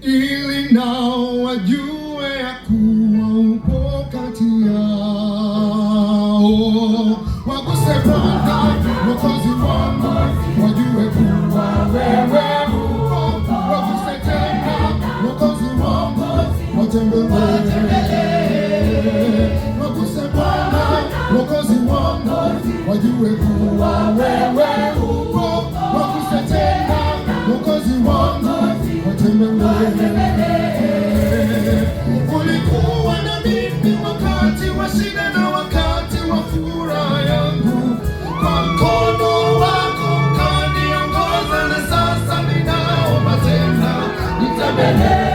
ili nao wajue ya kuwa upo kati yao. Waguse Bwana Mwokozi wangu, wajue kuwa wewe upo. Waguse tena Mwokozi wangu, watembelee. Waguse Bwana Mwokozi wangu, wajue kuwa wewe upo. Waguse tena Mwokozi wangu, watembelee. Ulikuwa na mimi wakati wa shida na wakati wa furaha yangu, kwa mkono wako ukaniongoza, na sasa ninaomba tena nitembelee.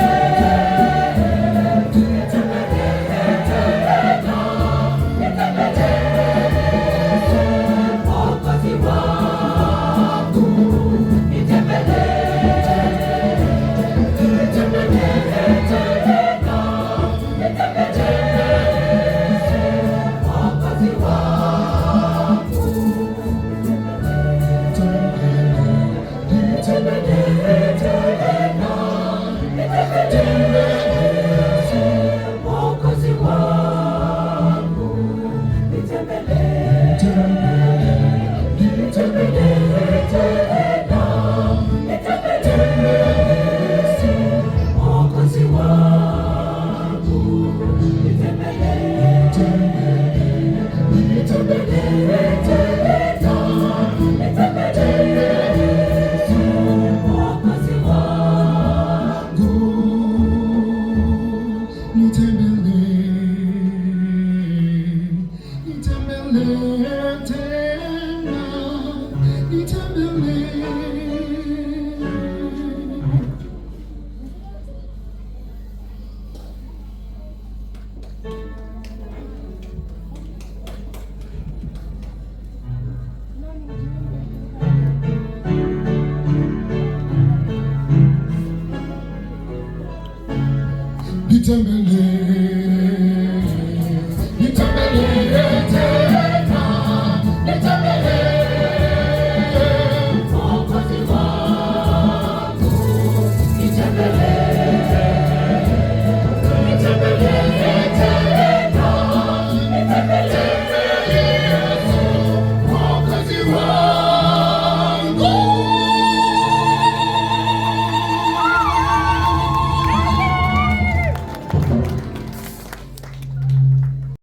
Nitembelee.